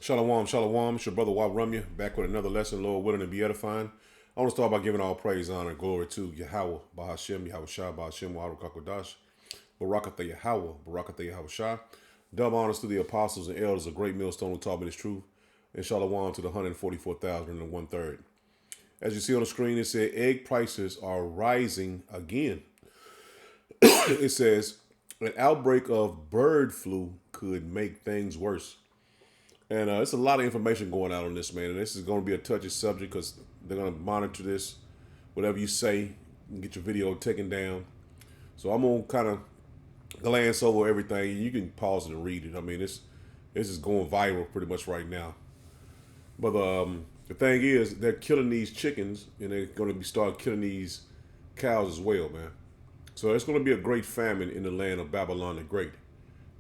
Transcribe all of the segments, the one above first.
Shalom, shalom. It's your brother Wab Rumya, back with another lesson, Lord willing to be edifying. I want to start by giving all praise, honor, and glory to Yahweh, Bahashem, Yahweh Shah, Bahashem, Wahru Kakodash, Barakatha Yahweh, Barakatha Yahweh Shah. Double honors to the apostles and elders of Great Millstone who taught me this truth, and shalom to the 144,000 and one third. As you see on the screen, it said egg prices are rising again. It says an outbreak of bird flu could make things worse. And it's a lot of information going out on this, man. And this is going to be a touchy subject because they're going to monitor this. Whatever you say, and get your video taken down. So I'm going to kind of glance over everything. You can pause it and read it. I mean, this is going viral pretty much right now. But the thing is, they're killing these chickens, and they're going to be start killing these cows as well, man. So it's going to be a great famine in the land of Babylon the Great.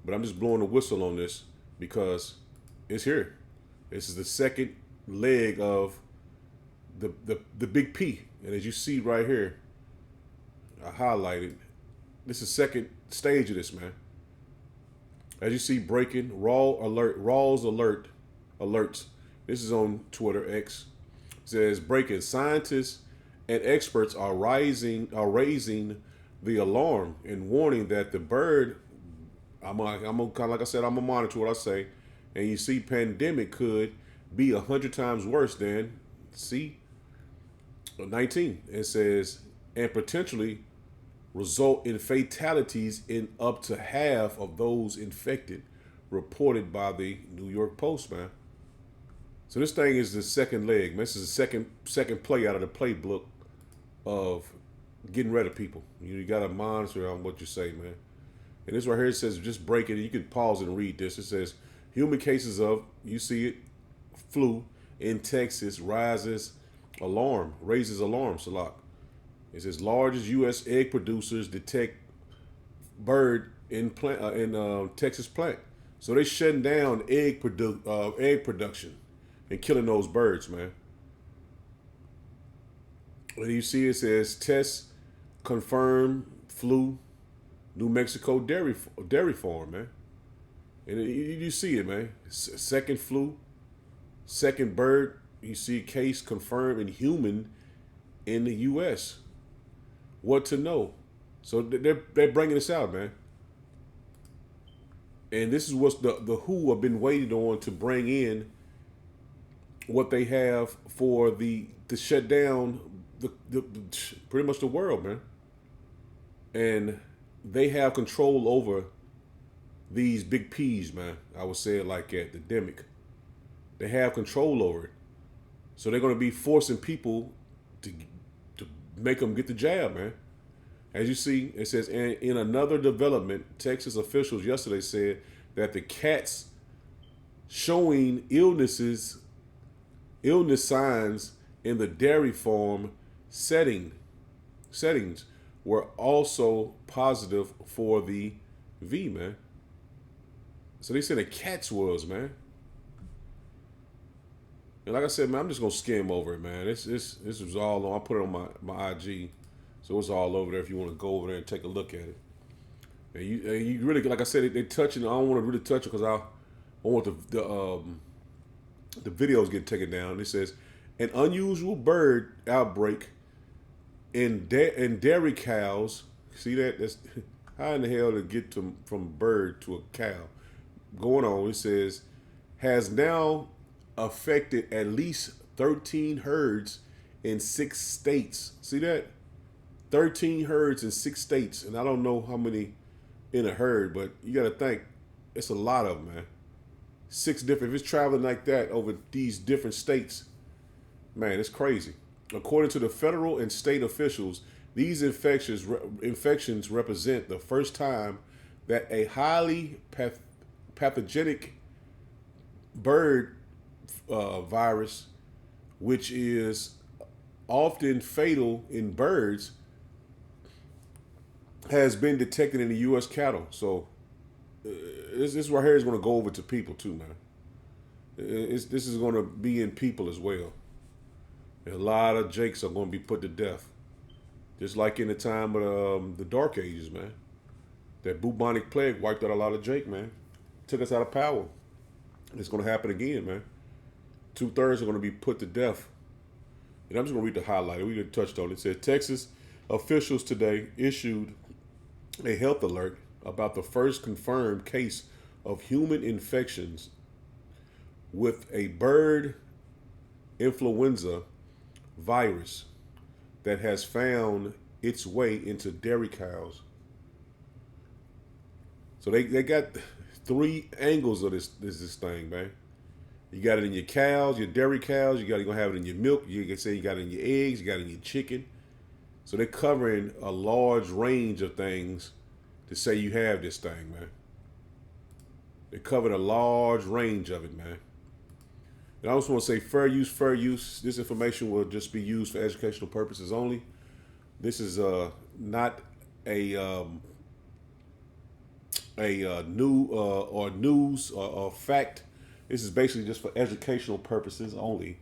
But I'm just blowing the whistle on this because it's here. This is the second leg of the big P. And as you see right here, I highlighted, this is second stage of this, man. As you see, breaking Rawls alerts. This is on Twitter X. It says breaking, scientists and experts are raising the alarm and warning that the bird, I'm gonna kind of, like I said, I'm gonna monitor what I say, and you see pandemic could be 100 times worse than C-19. It says, and potentially result in fatalities in up to half of those infected, reported by the New York Post, man. So this thing is the second leg, man. This is the second play out of the playbook of getting rid of people. You got to monitor on what you say, man. And this right here, it says, just break it. You can pause it and read this. It says, human cases of, you see it, flu in Texas raises alarm, Salak. It says, largest U.S. egg producers detect bird in Texas plant. So they shutting down egg production and killing those birds, man. And you see it says, tests confirm flu, New Mexico dairy farm, man. And you see it, man. Second flu, second bird. You see case confirmed in human in the U.S. What to know? So they're bringing this out, man. And this is what the WHO have been waiting on to bring in what they have for to shut down the pretty much the world, man. And they have control over these big P's, man. I would say it like that, the demic. They have control over it. So they're going to be forcing people to make them get the jab, man. As you see, it says, in another development, Texas officials yesterday said that the cats showing illness signs in the dairy farm settings were also positive for the V, man. So they said the cats was, man. And like I said, man, I'm just gonna skim over it, man. This was all on. I put it on my IG, so it's all over there. If you want to go over there and take a look at it, and you really, like I said, they touching. I don't want to really touch it because I want the videos get taken down. It says an unusual bird outbreak in dairy cows. See that? That's how in the hell to get from bird to a cow going on. It says has now affected at least 13 herds in 6 states. See that? 13 herds in 6 states. And I don't know how many in a herd, but you got to think it's a lot of them, man. 6 different, if it's traveling like that over these different states, man, it's crazy. According to the federal and state officials, these infections represent the first time that a highly pathogenic bird virus, which is often fatal in birds, has been detected in the U.S. cattle. So this right here is going to go over to people too, man. This is going to be in people as well. And a lot of jakes are going to be put to death, just like in the time of the Dark Ages, man. That bubonic plague wiped out a lot of jake, man. Took us out of power. It's going to happen again, man. 2/3 are going to be put to death. And I'm just going to read the highlight. We just touched on it. It said Texas officials today issued a health alert about the first confirmed case of human infections with a bird influenza virus that has found its way into dairy cows. So they got three angles of this thing, man. You got it in your cows, your dairy cows. You're gonna have it in your milk. You can say you got it in your eggs. You got it in your chicken. So they're covering a large range of things to say you have this thing, man. They covered a large range of it, man. And I just want to say fair use, fair use. This information will just be used for educational purposes only. This is not a new or news or fact. This is basically just for educational purposes only.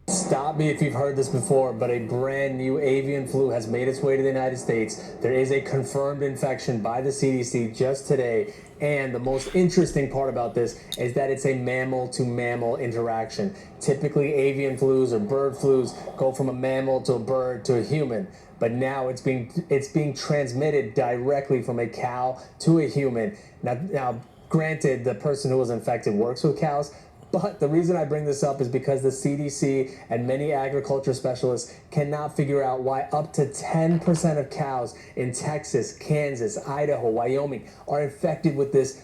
Stop me if you've heard this before, but a brand new avian flu has made its way to the United States. There is a confirmed infection by the CDC just today. And the most interesting part about this is that it's a mammal to mammal interaction. Typically, avian flus or bird flus go from a mammal to a bird to a human. But now it's being transmitted directly from a cow to a human. Now, granted, the person who was infected works with cows, but the reason I bring this up is because the CDC and many agriculture specialists cannot figure out why up to 10% of cows in Texas, Kansas, Idaho, Wyoming are infected with this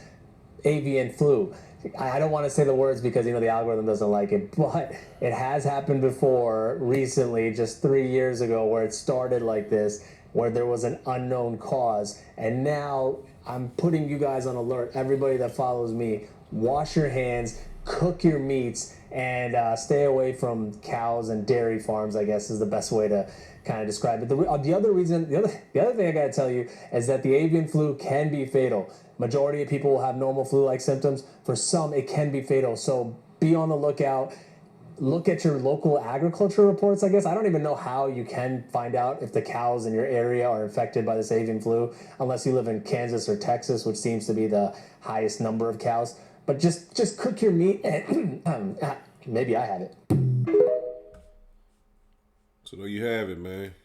avian flu. I don't want to say the words because, the algorithm doesn't like it, but it has happened before recently, just 3 years ago, where it started like this, where there was an unknown cause. And now I'm putting you guys on alert, everybody that follows me, wash your hands, cook your meats, and stay away from cows and dairy farms, I guess is the best way to kind of describe it. The other thing I got to tell you is that the avian flu can be fatal. Majority of people will have normal flu-like symptoms. For some, it can be fatal. So be on the lookout. Look at your local agriculture reports, I guess. I don't even know how you can find out if the cows in your area are infected by this avian flu, unless you live in Kansas or Texas, which seems to be the highest number of cows. But just cook your meat and maybe I have it. So there you have it, man.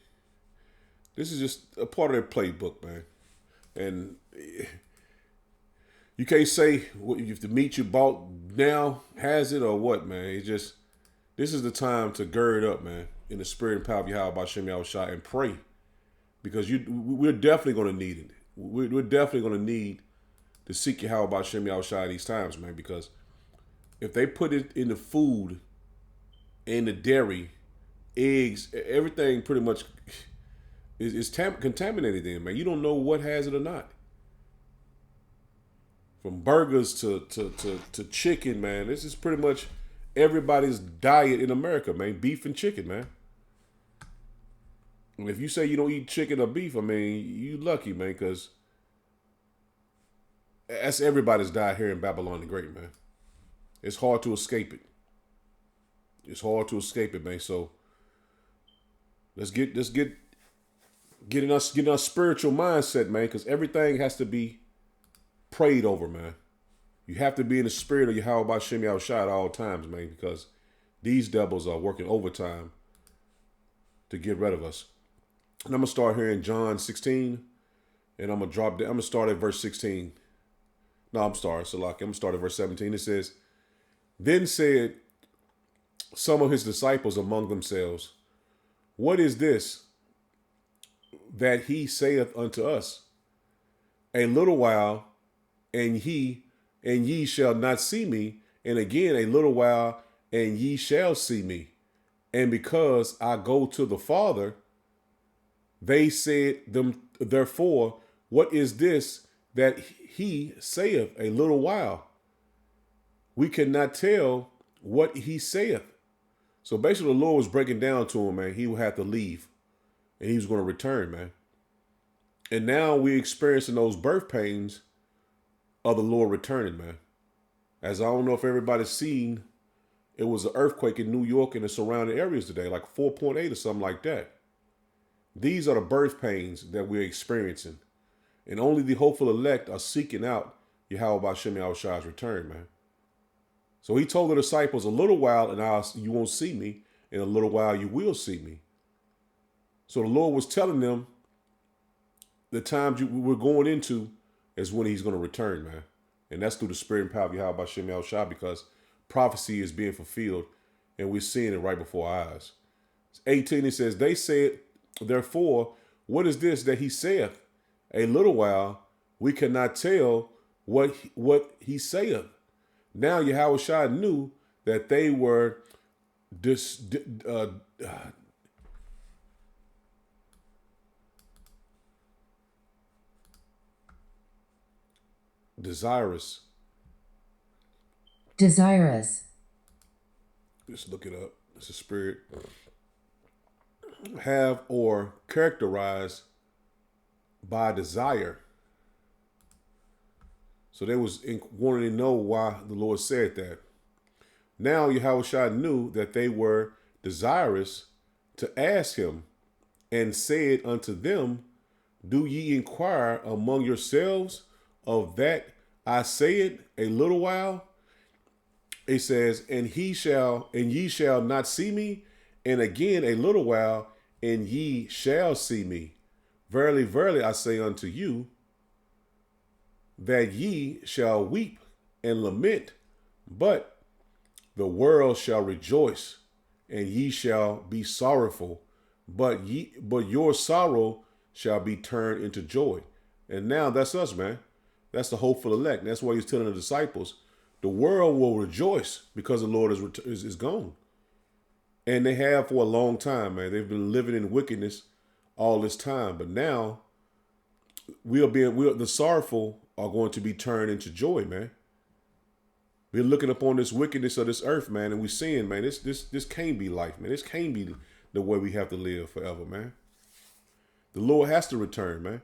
This is just a part of their playbook, man. And you can't say if the meat you bought now has it or what, man. It's just, this is the time to gird up, man, in the spirit and power of Yahweh B'Shem Yahushua and pray. Because we're definitely going to need it. We're definitely going to need to seek Yahweh B'Shem Yahushua these times, man. Because if they put it in the food, in the dairy, eggs, everything pretty much is contaminated then, man. You don't know what has it or not. From burgers to chicken, man. This is pretty much everybody's diet in America, man. Beef and chicken, man. And if you say you don't eat chicken or beef, I mean, you lucky, man, because that's everybody's diet here in Babylon the Great, man. It's hard to escape it. It's hard to escape it, man. So let's get in our spiritual mindset, man, because everything has to be prayed over, man. You have to be in the spirit of Yahweh B'Shem Yahushua at all times, man, because these devils are working overtime to get rid of us. And I'm gonna start here in John 16, and I'm gonna start at verse 16. No, I'm sorry, Salaki. I'm gonna start at verse 17. It says, "Then said some of his disciples among themselves, What is this that he saith unto us? A little while, and ye shall not see me, and again a little while, and ye shall see me. And because I go to the Father, they said them therefore, What is this that he saith, a little while? We cannot tell what he saith." So basically the Lord was breaking down to him, man. He would have to leave and he was going to return, man. And now we're experiencing those birth pains of the Lord returning, man. As I don't know if everybody's seen, it was an earthquake in New York and the surrounding areas today, like 4.8 or something like that. These are the birth pains that we're experiencing. And only the hopeful elect are seeking out Yahweh Ba'Shem Yahushua's return, man. So he told the disciples, a little while and you won't see me. In a little while you will see me. So the Lord was telling them the times we're going into is when he's going to return, man. And that's through the spirit and power of Yahweh Ba'Shem Yahushua, because prophecy is being fulfilled and we're seeing it right before our eyes. 18, it says, they said, therefore, what is this that he saith? A little while, we cannot tell what he saith. Now Yahushua knew that they were desirous. Just look it up. It's a spirit. Have or characterized by desire. So they was wanting to know why the Lord said that. Now Yahushua knew that they were desirous to ask him, and said unto them, do ye inquire among yourselves of that I say it a little while? It says, and ye shall not see me, and again a little while, and ye shall see me. Verily, verily, I say unto you, that ye shall weep and lament, but the world shall rejoice, and ye shall be sorrowful, but your sorrow shall be turned into joy. And now that's us, man. That's the hopeful elect. That's why he's telling the disciples, the world will rejoice because the Lord is gone. And they have for a long time, man. They've been living in wickedness all this time. But now the sorrowful are going to be turned into joy, man. We're looking upon this wickedness of this earth, man, and we're seeing, man, this can't be life, man. This can't be the way we have to live forever, man. The Lord has to return, man.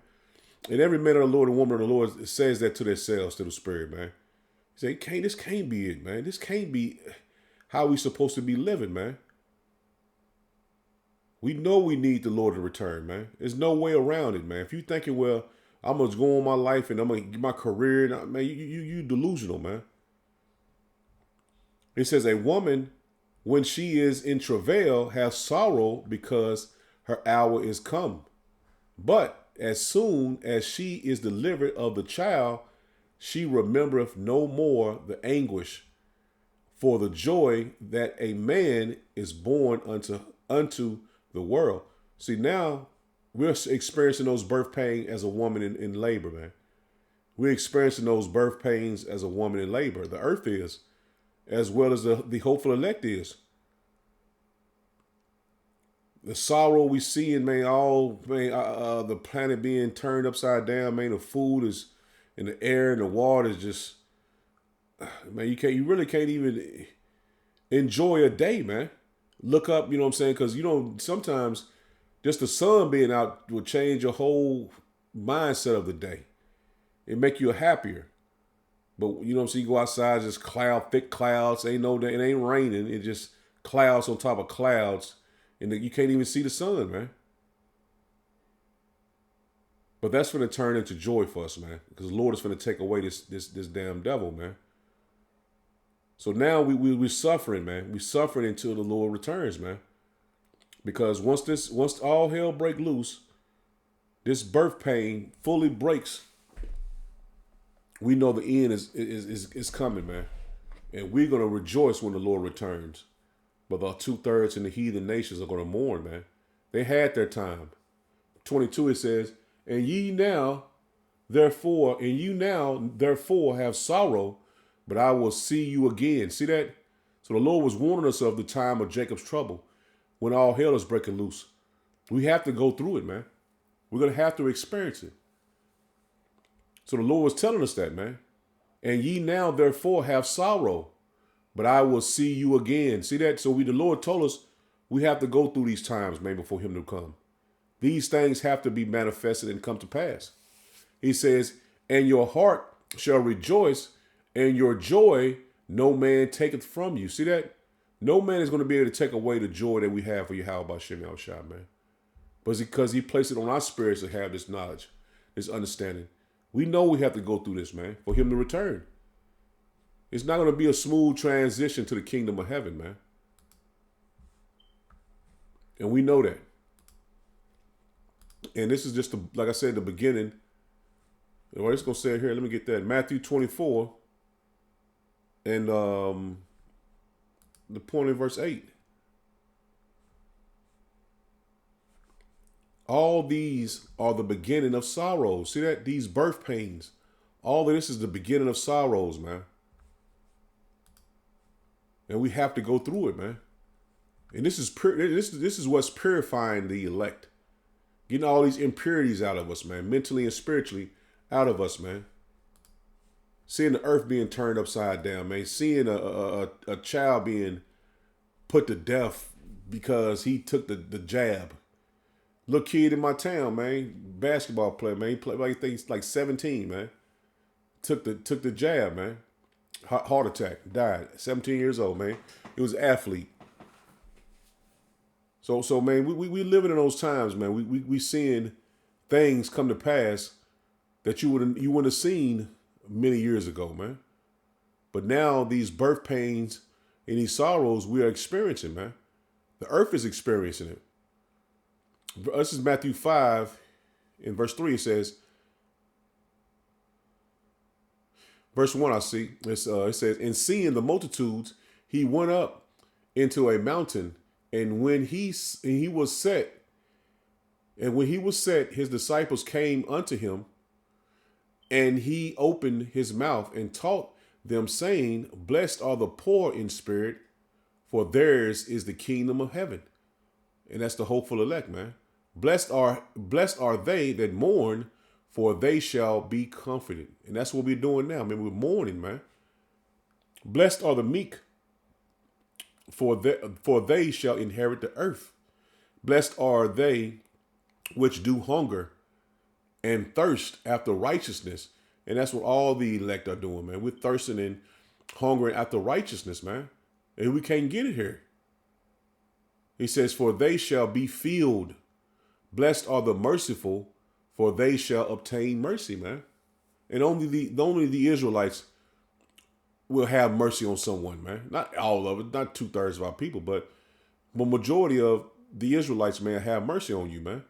And every man of the Lord and woman of the Lord says that to themselves, to the spirit, man. Say, this can't be it, man. This can't be how we supposed to be living, man. We know we need the Lord to return, man. There's no way around it, man. If you thinking, well, I'm gonna go on my life and I'm gonna get my career, man, you delusional, man. It says a woman, when she is in travail, has sorrow because her hour is come. But as soon as she is delivered of the child, she remembereth no more the anguish for the joy that a man is born unto the world. See, now we're experiencing those birth pains as a woman in labor, man. We're experiencing those birth pains as a woman in labor. The earth is, as well as the hopeful elect is. The sorrow we see in, man, the planet being turned upside down, man. The food is in the air and the water is just, man, you really can't even enjoy a day, man. Look up, you know what I'm saying? Because, sometimes just the sun being out will change your whole mindset of the day. It make you happier. But, you know what I'm saying? You go outside, just thick clouds. It ain't raining. It just clouds on top of clouds. And you can't even see the sun, man. But that's going to turn into joy for us, man. Because the Lord is going to take away this damn devil, man. So now we're suffering, man. We're suffering until the Lord returns, man. Because once all hell break loose, this birth pain fully breaks. We know the end is coming, man. And we're going to rejoice when the Lord returns. But the 2/3 in the heathen nations are going to mourn, man. They had their time. 22, it says, and you now, therefore have sorrow, but I will see you again. See that? So the Lord was warning us of the time of Jacob's trouble, when all hell is breaking loose. We have to go through it, man. We're going to have to experience it. So the Lord was telling us that, man. And ye now, therefore, have sorrow, but I will see you again. See that? So the Lord told us we have to go through these times, man, before him to come. These things have to be manifested and come to pass. He says, and your heart shall rejoice, and your joy no man taketh from you. See that? No man is going to be able to take away the joy that we have for Yahweh Ba'Shem Yahushua, man. But it's because he placed it on our spirits to have this knowledge. this understanding. We know we have to go through this, man, for him to return. It's not going to be a smooth transition to the kingdom of heaven, man. And we know that. And this is just, like I said, the beginning. And what it's going to say here, let me get that. Matthew 24 and the point in verse 8. All these are the beginning of sorrows. See that? These birth pains. All of this is the beginning of sorrows, man. And we have to go through it, man. And this is what's purifying the elect. Getting all these impurities out of us, man. Mentally and spiritually out of us, man. Seeing the earth being turned upside down, man. Seeing a child being put to death because he took the jab. Little kid in my town, man. Basketball player, man. He played like 17, man. Took the jab, man. Heart attack. Died. 17 years old, man. He was an athlete. So man, we living in those times, man. We seeing things come to pass that you wouldn't have seen many years ago, man. But now these birth pains and these sorrows we are experiencing, man. The earth is experiencing it. This is Matthew 5 in verse 3. It says, verse 1 I see, it says, and seeing the multitudes, he went up into a mountain, and when he was set, his disciples came unto him, and he opened his mouth and taught them, saying, blessed are the poor in spirit, for theirs is the kingdom of heaven. And that's the hopeful elect, man. Blessed are they that mourn, for they shall be comforted. And that's what we're doing now, man. We're mourning, man. Blessed are the meek, for they shall inherit the earth. Blessed are they which do hunger and thirst after righteousness. And that's what all the elect are doing, man. We're thirsting and hungering after righteousness, man. And we can't get it here. He says, for they shall be filled. Blessed are the merciful, for they shall obtain mercy, man. And only the Israelites will have mercy on someone, man. Not all of it, not 2/3 of our people, but the majority of the Israelites, man, have mercy on you, man.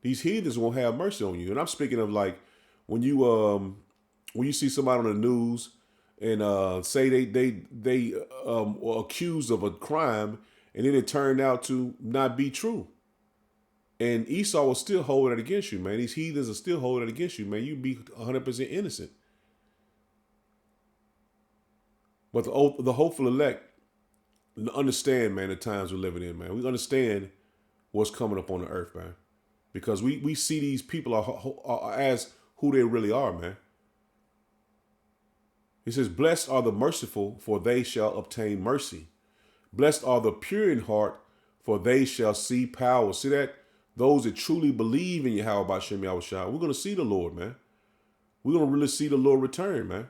These heathens won't have mercy on you. And I'm speaking of like when you see somebody on the news and say they were accused of a crime, and then it turned out to not be true. And Esau will still hold it against you, man. These heathens are still holding it against you, man. You be 100% innocent. But the hopeful elect understand, man, the times we're living in, man. We understand what's coming up on the earth, man. Because we see these people are as who they really are, man. He says, blessed are the merciful, for they shall obtain mercy. Blessed are the pure in heart, for they shall see power. See that? Those that truly believe in Yahweh B'Shem Yahushua, we're going to see the Lord, man. We're going to really see the Lord return, man.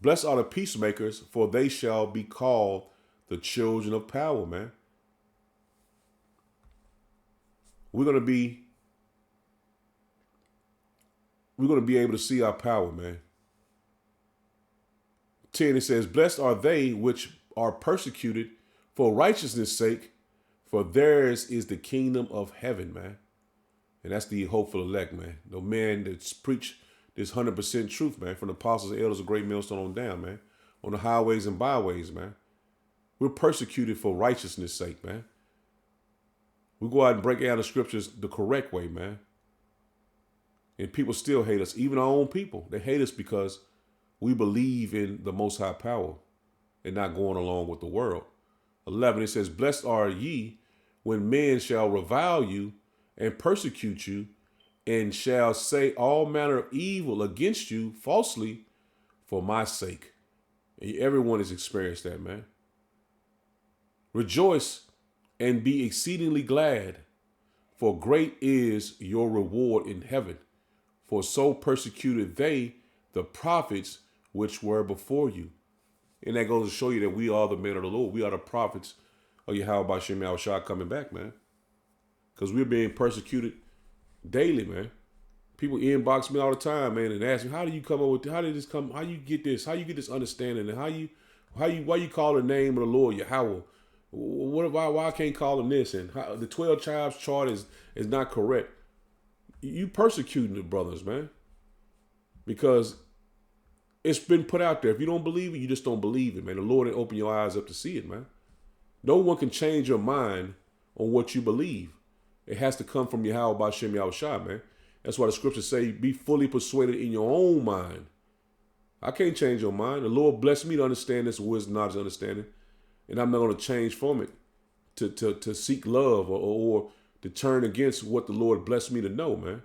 Blessed are the peacemakers, for they shall be called the children of power, man. We're going to be able to see our power, man. 10, it says, blessed are they which are persecuted for righteousness' sake, for theirs is the kingdom of heaven, man. And that's the hopeful elect, man. The man that's preach this 100% truth, man, from the apostles and elders of Great Millstone on down, man. On the highways and byways, man. We're persecuted for righteousness' sake, man. We go out and break down the scriptures the correct way, man. And people still hate us, even our own people. They hate us because we believe in the Most High power and not going along with the world. 11, it says, blessed are ye when men shall revile you and persecute you and shall say all manner of evil against you falsely for my sake. And everyone has experienced that, man. Rejoice and be exceedingly glad, for great is your reward in heaven. For so persecuted they the prophets which were before you. And that goes to show you that we are the men of the Lord. We are the prophets of Yahweh B'Shem Yahushua coming back, man. Because we're being persecuted daily, man. People inbox me all the time, man, and ask me, how do you come up with, how you get this, understanding, and why you call the name of the Lord Yahweh? Why I can't call him this? And how, the 12 tribes chart is not correct. You persecuting the brothers, man, because it's been put out there. If you don't believe it, you just don't believe it, man. The Lord didn't open your eyes up to see it, man. No one can change your mind on what you believe. It has to come from Yahweh B'Shem Yahushua, man. That's why the scriptures say, be fully persuaded in your own mind. I can't change your mind. The Lord blessed me to understand this wisdom, knowledge, understanding. And I'm not going to change from it to seek love or to turn against what the Lord blessed me to know, man.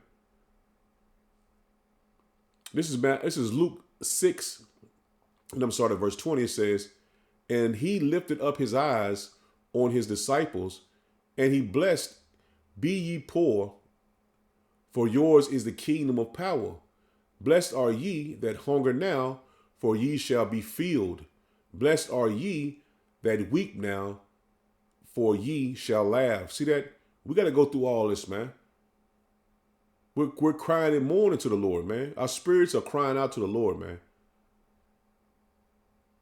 This is Luke 6, and I'm starting at verse 20. It says, and he lifted up his eyes on his disciples, and he blessed, be ye poor, for yours is the kingdom of power. Blessed are ye that hunger now, for ye shall be filled. Blessed are ye that weep now, for ye shall laugh. See that? We got to go through all this, man. We're crying and mourning to the Lord, man. Our spirits are crying out to the Lord, man.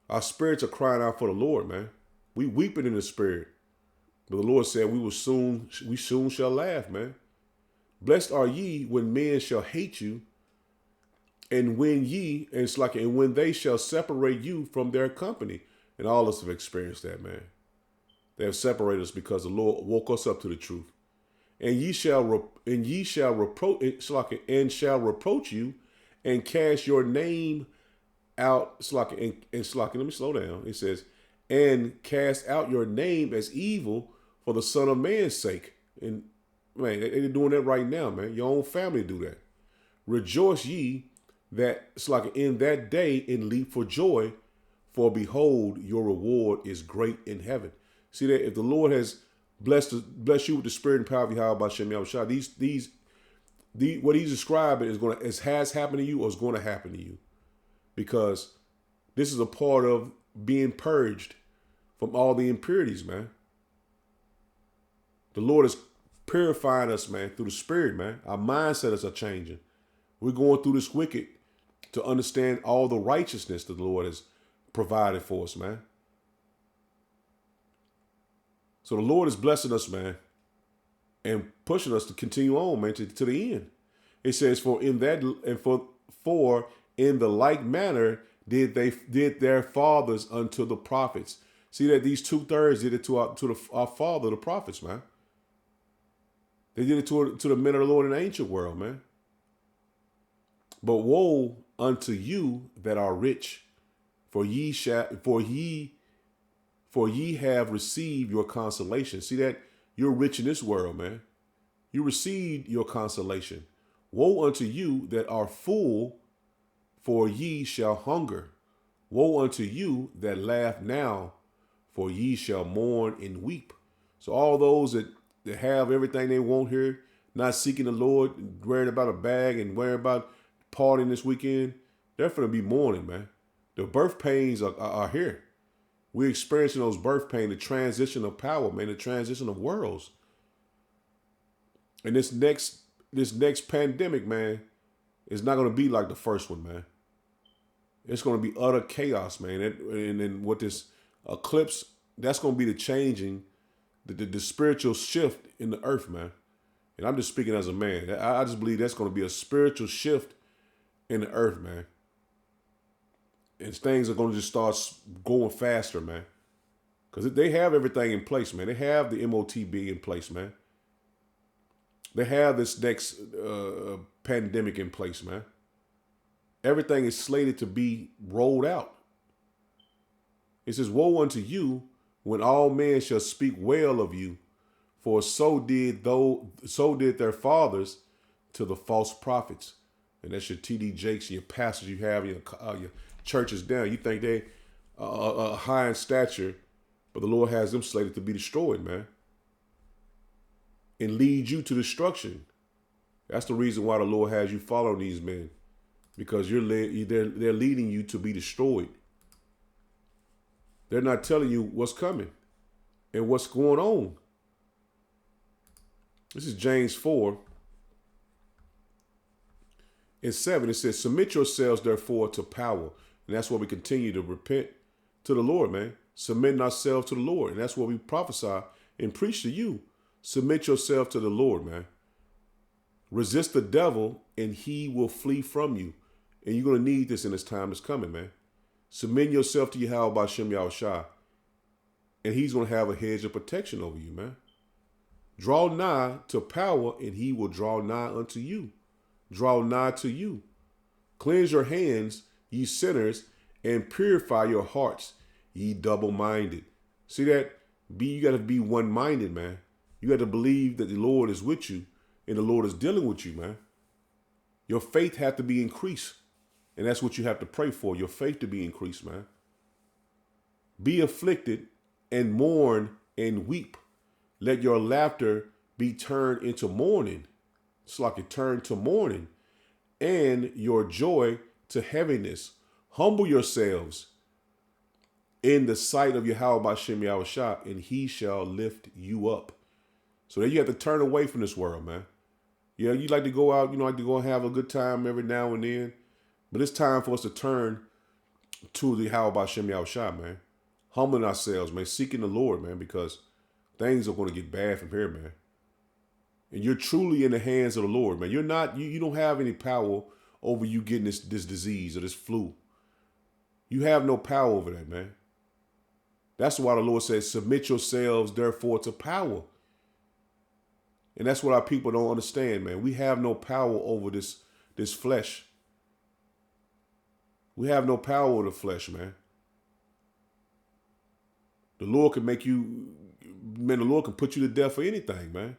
Our spirits are crying out for the Lord, man. We weeping in the spirit. But the Lord said we soon shall laugh, man. Blessed are ye when men shall hate you, and when they shall separate you from their company. And all of us have experienced that, man. They have separated us because the Lord woke us up to the truth. And ye shall reproach you, and cast your name out. Let me slow down. It says, and cast out your name as evil for the Son of Man's sake. And man, they're doing that right now, man. Your own family do that. Rejoice ye in that day, and leap for joy, for behold, your reward is great in heaven. See that? If the Lord has blessed you with the spirit and power of Yahweh B'Shem Yahushua, what he's describing has happened to you or is going to happen to you, because this is a part of being purged from all the impurities, man. The Lord is purifying us, man, through the Spirit, man. Our mindsets are changing. We're going through this wicked to understand all the righteousness that the Lord has provided for us, man. So the Lord is blessing us, man, and pushing us to continue on, man, to the end. It says, for in the like manner did their fathers unto the prophets. See that these 2/3 did it to our father, the prophets, man. They did it to the men of the Lord in the ancient world, man. But woe unto you that are rich, for ye have received your consolation. See that? You're rich in this world, man. You received your consolation. Woe unto you that are full, for ye shall hunger. Woe unto you that laugh now, for ye shall mourn and weep. So all those that have everything they want here, not seeking the Lord, worrying about a bag and worrying about partying this weekend, they're going to be mourning, man. The birth pains are here. We're experiencing those birth pains, the transition of power, man, the transition of worlds. And this next pandemic, man, is not going to be like the first one, man. It's going to be utter chaos, man. And then with this eclipse, that's going to be the changing, the spiritual shift in the earth, man. And I'm just speaking as a man. I just believe that's going to be a spiritual shift in the earth, man. And things are going to just start going faster, man. Because they have everything in place, man. They have the MOTB in place, man. They have this next pandemic in place, man. Everything is slated to be rolled out. It says, woe unto you when all men shall speak well of you, for so did their fathers to the false prophets. And that's your TD Jakes and your pastors you have, your churches down. You think they are high in stature, but the Lord has them slated to be destroyed, man, and lead you to destruction. That's the reason why the Lord has you follow these men, because they're leading you to be destroyed. They're not telling you what's coming and what's going on. This is James 4. In 7, it says, submit yourselves, therefore, to power. And that's where we continue to repent to the Lord, man. Submitting ourselves to the Lord. And that's what we prophesy and preach to you. Submit yourself to the Lord, man. Resist the devil, and he will flee from you. And you're going to need this in this time that's coming, man. Submit yourself to Yahweh B'Shem Yahushua, and he's going to have a hedge of protection over you, man. Draw nigh to power, and he will draw nigh unto you. Draw nigh to you. Cleanse your hands, ye sinners, and purify your hearts, ye double-minded. See that? You got to be one-minded, man. You got to believe that the Lord is with you, and the Lord is dealing with you, man. Your faith has to be increased. And that's what you have to pray for, your faith to be increased, man. Be afflicted and mourn and weep. Let your laughter be turned into mourning. It's like it turned to mourning. And your joy to heaviness. Humble yourselves in the sight of Yahweh B'Shem Yahushua, and he shall lift you up. So then you have to turn away from this world, man. Yeah, you like to go out, like to go and have a good time every now and then. But it's time for us to turn to the Yahweh B'Shem Yahushua, man. Humbling ourselves, man. Seeking the Lord, man, because things are going to get bad from here, man. And you're truly in the hands of the Lord, man. You're not, you don't have any power over you getting this disease or this flu. You have no power over that, man. That's why the Lord says, submit yourselves, therefore, to power. And that's what our people don't understand, man. We have no power over this flesh. We have no power over the flesh, man. The Lord can make you, man, the Lord can put you to death for anything, man.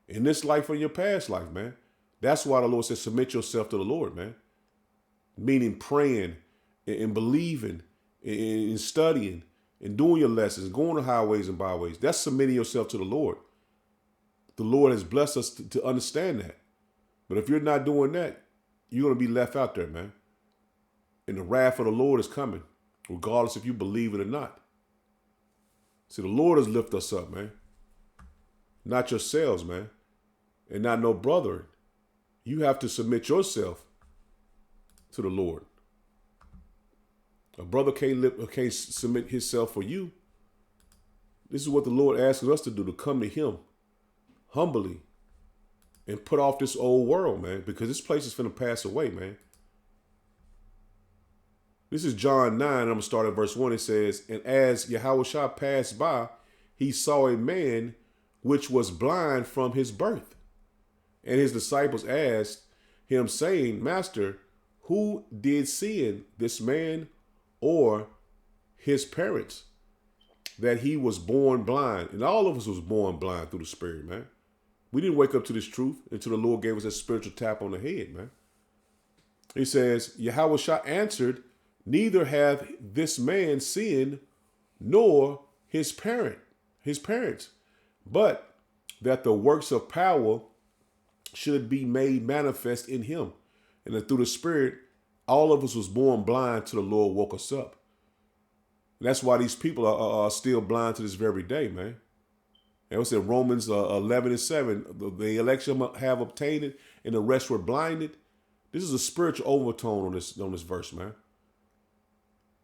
In this life or in your past life, man. That's why the Lord says, submit yourself to the Lord, man. Meaning praying and believing and studying and doing your lessons, going to highways and byways. That's submitting yourself to the Lord. The Lord has blessed us to understand that. But if you're not doing that, you're going to be left out there, man. And the wrath of the Lord is coming, regardless if you believe it or not. See, the Lord has lifted us up, man. Not yourselves, man. And not no brother. You have to submit yourself to the Lord. A brother can't submit himself for you. This is what the Lord asks us to do, to come to him humbly and put off this old world, man, because this place is finna pass away, man. This is John 9. I'm going to start at verse 1. It says, and as Yahushua passed by, he saw a man which was blind from his birth. And his disciples asked him, saying, Master, who did sin, this man or his parents, that he was born blind? And all of us was born blind through the Spirit, man. We didn't wake up to this truth until the Lord gave us a spiritual tap on the head, man. He says, Yahushua answered, neither hath this man sinned, nor his parents, but that the works of power should be made manifest in him. And that through the Spirit, all of us was born blind till the Lord woke us up. And that's why these people are still blind to this very day, man. And it said Romans 11:7, the election have obtained it, and the rest were blinded. This is a spiritual overtone on this verse, man.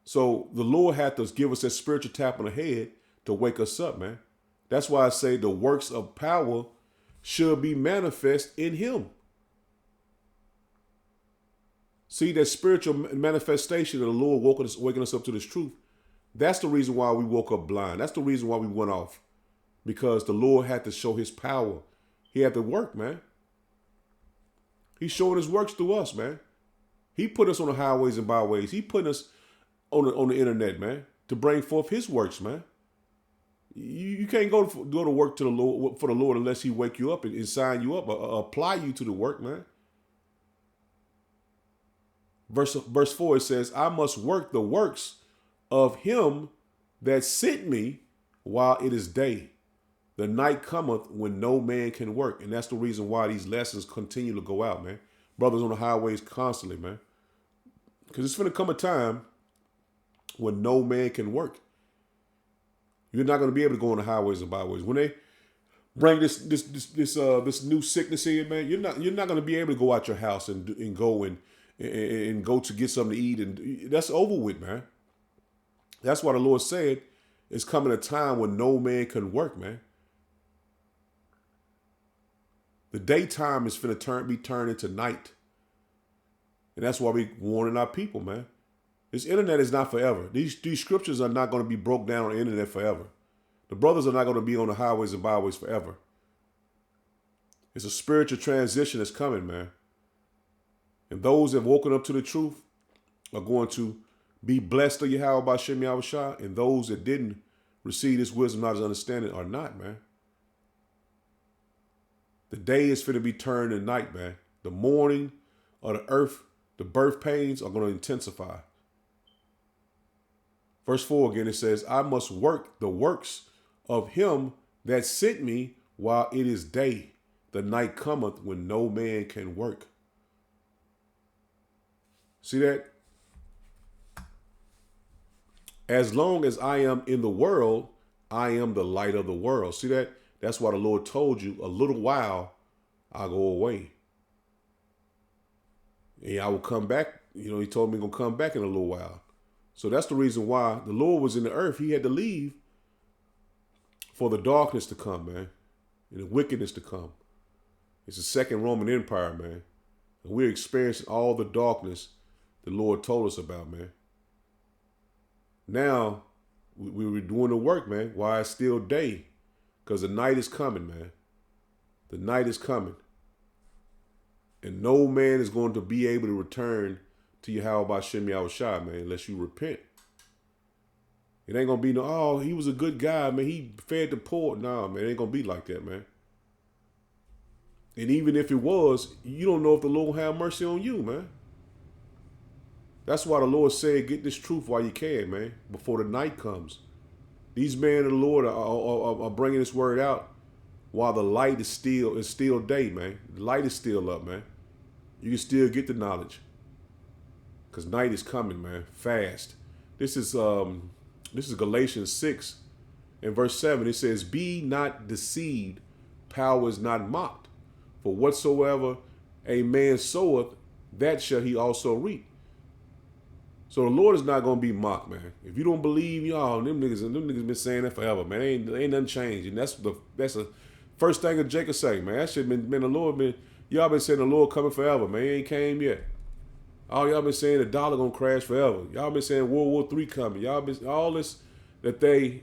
So the Lord had to give us that spiritual tap on the head to wake us up, man. That's why I say the works of power should be manifest in him. See, that spiritual manifestation of the Lord waking us up to this truth, that's the reason why we woke up blind. That's the reason why we went off. Because the Lord had to show his power. He had to work, man. He's showing his works through us, man. He put us on the highways and byways. He put us on the internet, man, to bring forth his works, man. You can't go to work to the Lord for the Lord unless he wake you up and sign you up, or apply you to the work, man. Verse 4, it says, I must work the works of him that sent me while it is day. The night cometh when no man can work. And that's the reason why these lessons continue to go out, man. Brothers on the highways constantly, man. Because it's going to come a time when no man can work. You're not going to be able to go on the highways and byways. When they bring this new sickness in, man, you're not going to be able to go out your house and go and and go to get something to eat, and that's over with, man. That's why the Lord said it's coming a time when no man can work, man. The daytime is finna be turned into night. And that's why we warning our people, man. This internet is not forever. These scriptures are not going to be broke down on the internet forever. The brothers are not going to be on the highways and byways forever. It's a spiritual transition that's coming, man. And those that have woken up to the truth are going to be blessed of Yahweh by Shem Yahushua, and those that didn't receive this wisdom, not as understanding, are not, man. The day is finna be turned to night, man. The morning of the earth, the birth pains are going to intensify. Verse 4 again, it says, I must work the works of him that sent me while it is day. The night cometh when no man can work. See that? As long as I am in the world, I am the light of the world. See that? That's why the Lord told you, a little while, I'll go away. And I will come back. You know, he told me I'm going to come back in a little while. So that's the reason why the Lord was in the earth. He had to leave for the darkness to come, man, and the wickedness to come. It's the second Roman Empire, man. And we're experiencing all the darkness the Lord told us about, man. Now, we were doing the work, man, while it's still day. Because the night is coming, man. The night is coming. And no man is going to be able to return to Yahweh by Shem Yahushua, man, unless you repent. It ain't going to be no, oh, he was a good guy, man. He fed the poor. Nah, man, it ain't going to be like that, man. And even if it was, you don't know if the Lord will have mercy on you, man. That's why the Lord said, get this truth while you can, man, before the night comes. These men of the Lord are bringing this word out while the light is still day, man. The light is still up, man. You can still get the knowledge. Because night is coming, man, fast. This is Galatians 6 and verse 7. It says, be not deceived, power is not mocked. For whatsoever a man soweth, that shall he also reap. So the Lord is not going to be mocked, man. If you don't believe, y'all, them niggas been saying that forever, man. Ain't nothing changed. And that's the first thing that Jacob say, man. That shit been the Lord y'all been saying the Lord coming forever, man. He ain't came yet. All y'all been saying the dollar gonna crash forever. Y'all been saying World War III coming. Y'all been all this that they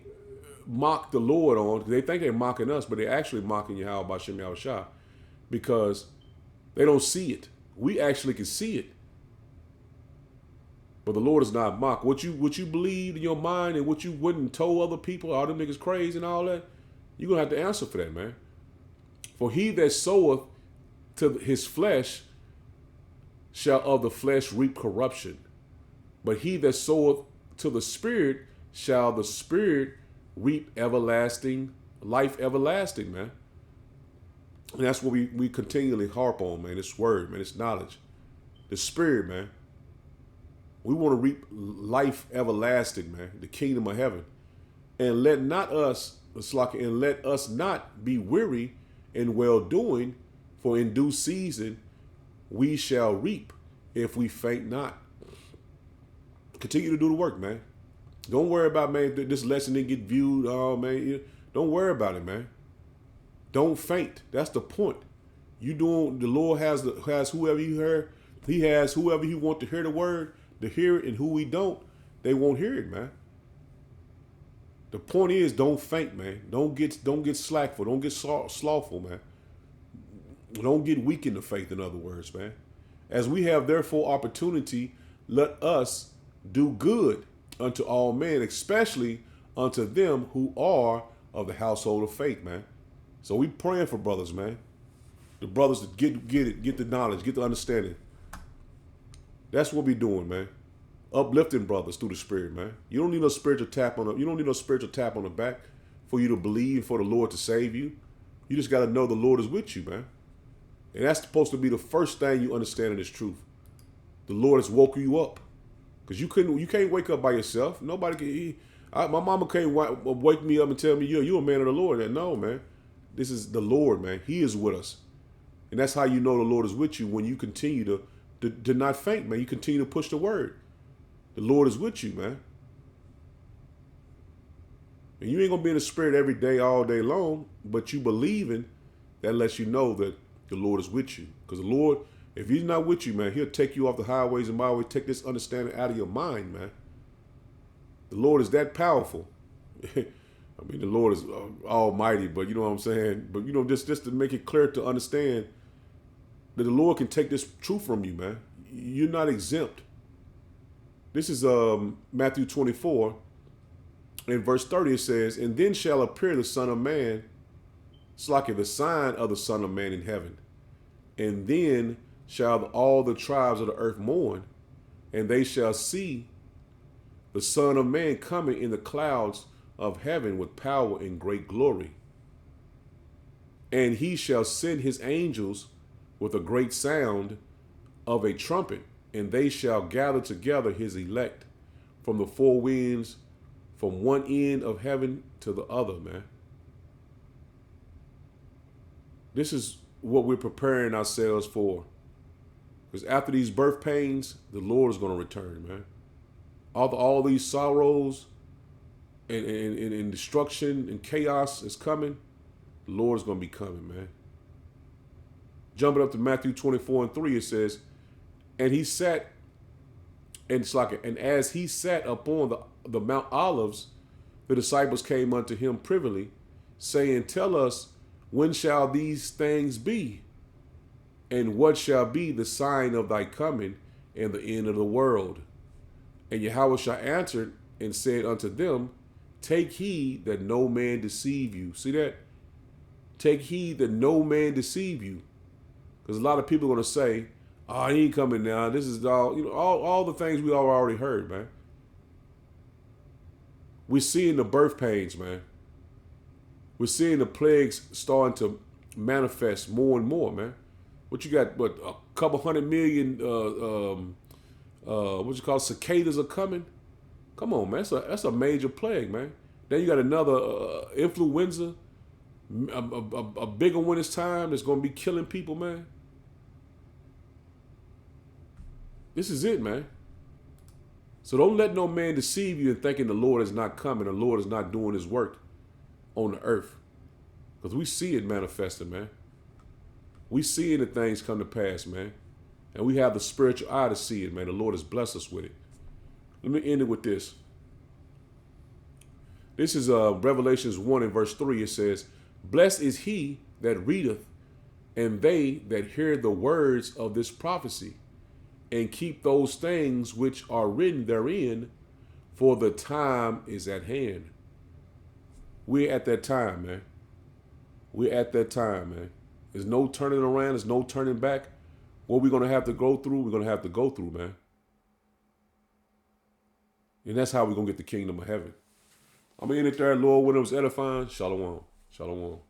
mock the Lord on, because they think they're mocking us, but they're actually mocking Yahweh by Shem Yahushua, because they don't see it. We actually can see it. But the Lord is not mocked. What you believed in your mind and what you wouldn't told other people, all them niggas crazy and all that, you're going to have to answer for that, man. For he that soweth to his flesh shall of the flesh reap corruption. But he that soweth to the Spirit shall the Spirit reap everlasting, life everlasting, man. And that's what we continually harp on, man. This word, man. This knowledge. The Spirit, man. We want to reap life everlasting, man, the kingdom of heaven. And let us not be weary in well-doing, for in due season we shall reap if we faint not. Continue to do the work, man. Don't worry about, man, this lesson didn't get viewed. Oh, man, don't worry about it, man. Don't faint. That's the point. The Lord has whoever you hear. He has whoever you want to hear the word, to hear it, and who we don't, they won't hear it, man. The point is, don't faint, man. Don't get slackful. Don't get slothful, man. Don't get weak in the faith, in other words, man. As we have therefore opportunity, let us do good unto all men, especially unto them who are of the household of faith, man. So we praying for brothers, man. The brothers that get it, get the knowledge, get the understanding. That's what we doing, man. Uplifting brothers through the Spirit, man. You don't need no spiritual tap on the back for you to believe, for the Lord to save you. You just got to know the Lord is with you, man. And that's supposed to be the first thing you understand in this truth. The Lord has woke you up, because you can't wake up by yourself. Nobody can. My mama can't wake me up and tell me you're a man of the Lord. And no, man. This is the Lord, man. He is with us. And that's how you know the Lord is with you, when you continue to to not faint, man. You continue to push the word. The Lord is with you, man. And you ain't going to be in the spirit every day, all day long, but you believing, that lets you know that the Lord is with you. Because the Lord, if he's not with you, man, he'll take you off the highways and byways, take this understanding out of your mind, man. The Lord is that powerful. I mean, the Lord is almighty, but you know what I'm saying? But, you know, just to make it clear to understand that the Lord can take this truth from you, man. You're not exempt. This is Matthew 24. In verse 30, it says, and then shall appear the Son of Man, it's like the sign of the Son of Man in heaven. And then shall all the tribes of the earth mourn, and they shall see the Son of Man coming in the clouds of heaven with power and great glory. And he shall send his angels with a great sound of a trumpet, and they shall gather together his elect from the four winds, from one end of heaven to the other, man. This is what we're preparing ourselves for. Because after these birth pains, the Lord is going to return, man. All these sorrows and destruction and chaos is coming. The Lord is going to be coming, man. Jumping up to Matthew 24:3, it says, and he sat, and it's like, and as he sat upon the Mount Olives, the disciples came unto him privily, saying, tell us, when shall these things be? And what shall be the sign of thy coming and the end of the world? And Yahushua answered and said unto them, take heed that no man deceive you. See that? Take heed that no man deceive you. Because a lot of people are going to say, oh, he ain't coming now. This is all, you know, all the things we all already heard, man. We're seeing the birth pains, man. We're seeing the plagues starting to manifest more and more, man. What you got? What, a couple 100 million, what you call cicadas are coming? Come on, man. That's a major plague, man. Then you got another influenza, a bigger one this time that's going to be killing people, man. This is it, man. So don't let no man deceive you in thinking the Lord is not coming, the Lord is not doing his work on the earth. Because we see it manifesting, man. We see the things come to pass, man. And we have the spiritual eye to see it, man. The Lord has blessed us with it. Let me end it with this. This is Revelations 1 and verse 3. It says, blessed is he that readeth, and they that hear the words of this prophecy, and keep those things which are written therein, for the time is at hand. We're at that time, man. We're at that time, man. There's no turning around. There's no turning back. What we're going to have to go through, we're going to have to go through, man. And that's how we're going to get the kingdom of heaven. I'm in it there, Lord, when it was edifying. Shalom. Shalom.